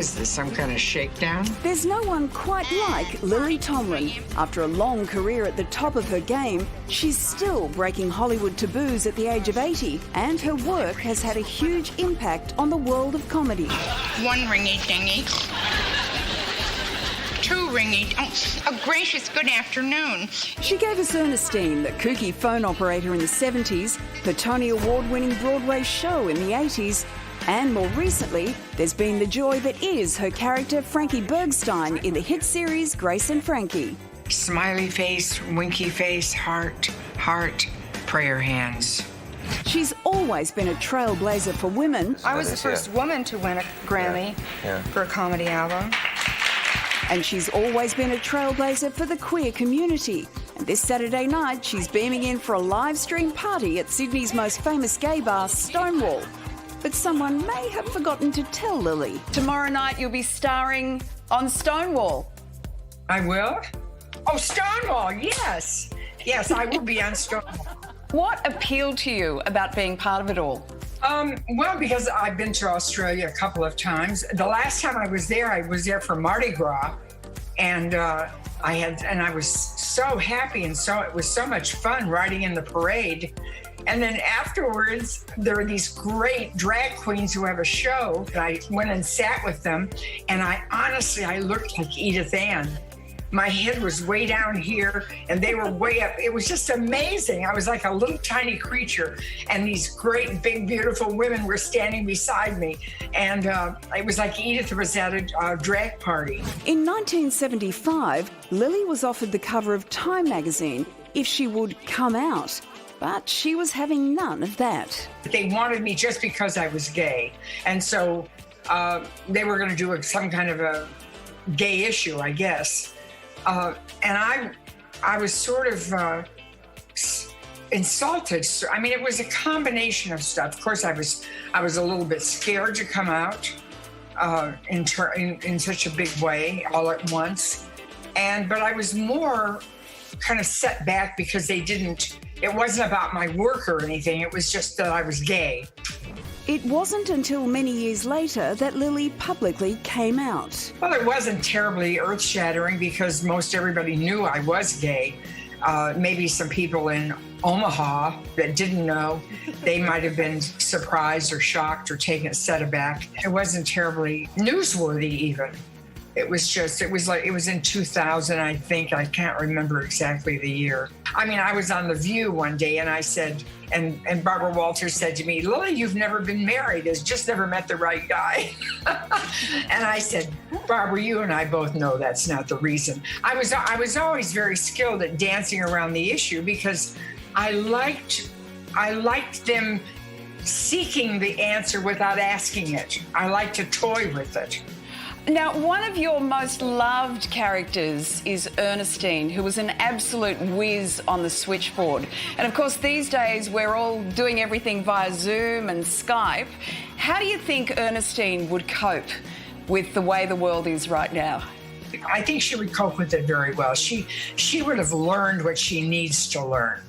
Is this some kind of shakedown? There's no one quite like Lily Tomlin. After a long career at the top of her game, she's still breaking Hollywood taboos at the age of 80, and her work has had a huge impact on the world of comedy. One ringy-dingy. Two ringy. Oh, a gracious good afternoon. She gave us Ernestine, the kooky phone operator in the 70s, her Tony Award-winning Broadway show in the 80s, and more recently, there's been the joy that is her character Frankie Bergstein in the hit series Grace and Frankie. Smiley face, winky face, heart, prayer hands. She's always been a trailblazer for women. I was the first woman to win a Grammy for a comedy album. And she's always been a trailblazer for the queer community. And this Saturday night, she's beaming in for a live stream party at Sydney's most famous gay bar, Stonewall. But someone may have forgotten to tell Lily. Tomorrow night you'll be starring on Stonewall. I will? Oh, Stonewall, yes. Yes, I will be on Stonewall. What appealed to you about being part of it all? Well, because I've been to Australia a couple of times. The last time I was there for Mardi Gras, and I was so happy, and it was so much fun riding in the parade. And then afterwards, there are these great drag queens who have a show. I went and sat with them, and I looked like Edith Ann. My head was way down here, and they were way up. It was just amazing. I was like a little tiny creature, and these great, big, beautiful women were standing beside me. And it was like Edith was at a drag party. In 1975, Lily was offered the cover of Time magazine if she would come out. But she was having none of that. They wanted me just because I was gay. And so they were going to do some kind of a gay issue, I guess. And I was sort of insulted. I mean, it was a combination of stuff. Of course, I was a little bit scared to come out in such a big way all at once. But I was more kind of set back because it wasn't about my work or anything. It was just that I was gay. It wasn't until many years later that Lily publicly came out. Well, it wasn't terribly earth-shattering because most everybody knew I was gay. Maybe some people in Omaha that didn't know, they might have been surprised or shocked or taken a set aback. It wasn't terribly newsworthy even. It was in 2000, I think. I can't remember exactly the year. I mean, I was on The View one day and I said, and Barbara Walters said to me, "Lily, you've never been married. Has just never met the right guy." And I said, "Barbara, you and I both know that's not the reason." I was always very skilled at dancing around the issue because I liked them seeking the answer without asking it. I liked to toy with it. Now, one of your most loved characters is Ernestine, who was an absolute whiz on the switchboard. And of course, these days, we're all doing everything via Zoom and Skype. How do you think Ernestine would cope with the way the world is right now? I think she would cope with it very well. She would have learned what she needs to learn.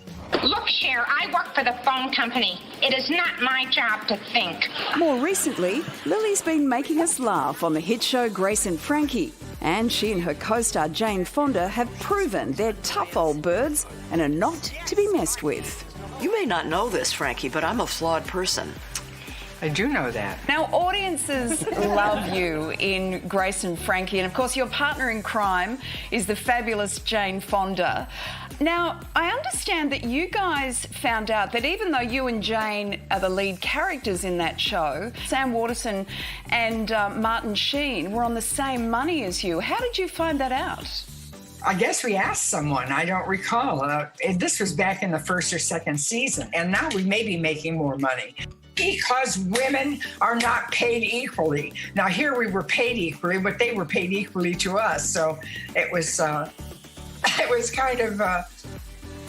Look, Cher, I work for the phone company. It is not my job to think. More recently, Lily's been making us laugh on the hit show Grace and Frankie. And she and her co-star Jane Fonda have proven they're tough old birds and are not to be messed with. You may not know this, Frankie, but I'm a flawed person. I do know that. Now, audiences love you in Grace and Frankie, and of course your partner in crime is the fabulous Jane Fonda. Now, I understand that you guys found out that even though you and Jane are the lead characters in that show, Sam Waterston and Martin Sheen were on the same money as you. How did you find that out? I guess we asked someone. I don't recall. This was back in the first or second season, and now we may be making more money. Because women are not paid equally. Now, here we were paid equally, but they were paid equally to us. So it was kind of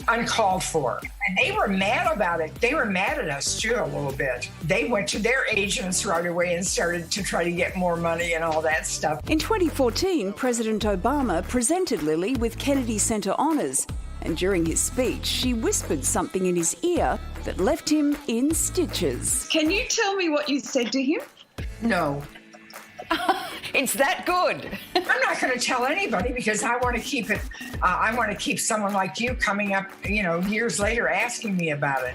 uncalled for. And they were mad about it. They were mad at us, too, a little bit. They went to their agents right away and started to try to get more money and all that stuff. In 2014, President Obama presented Lily with Kennedy Center honors. And during his speech, she whispered something in his ear that left him in stitches. Can you tell me what you said to him? No. It's that good. I'm not going to tell anybody because I want to keep it. I want to keep someone like you coming up, years later asking me about it.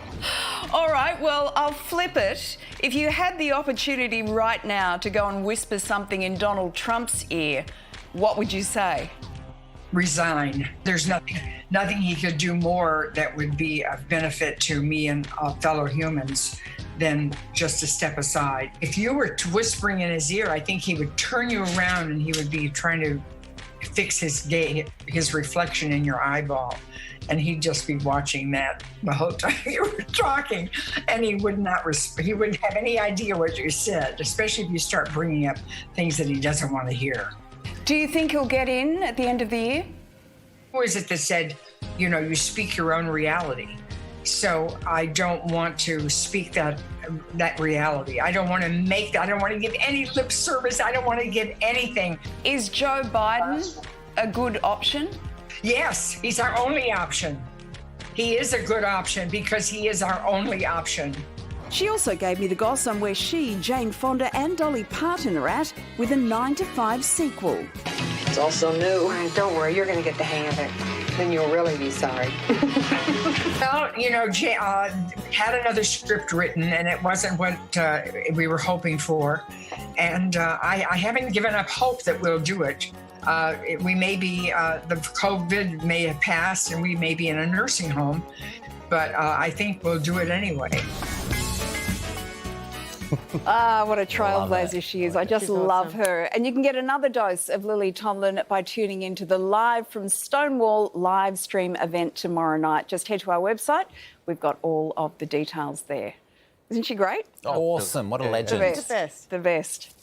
All right, well, I'll flip it. If you had the opportunity right now to go and whisper something in Donald Trump's ear, what would you say? Resign. There's nothing he could do more that would be of benefit to me and fellow humans than just to step aside. If you were whispering in his ear, I think he would turn you around and he would be trying to fix his reflection in your eyeball. And he'd just be watching that the whole time you were talking. And he would not, he wouldn't have any idea what you said, especially if you start bringing up things that he doesn't want to hear. Do you think he'll get in at the end of the year? Who is it that said, you speak your own reality? So I don't want to speak that reality. I don't want to make that. I don't want to give any lip service. I don't want to give anything. Is Joe Biden a good option? Yes, he's our only option. He is a good option because he is our only option. She also gave me the goss on where she, Jane Fonda and Dolly Parton are at with a 9 to 5 sequel. It's all so new. Don't worry, you're going to get the hang of it. Then you'll really be sorry. Well, had another script written, and it wasn't what we were hoping for. And I haven't given up hope that we'll do it. We may be, the COVID may have passed, and we may be in a nursing home, but I think we'll do it anyway. What a trailblazer she is. I just love her. And you can get another dose of Lily Tomlin by tuning into the Live from Stonewall live stream event tomorrow night. Just head to our website. We've got all of the details there. Isn't she great? Awesome. What a legend. The best. The best.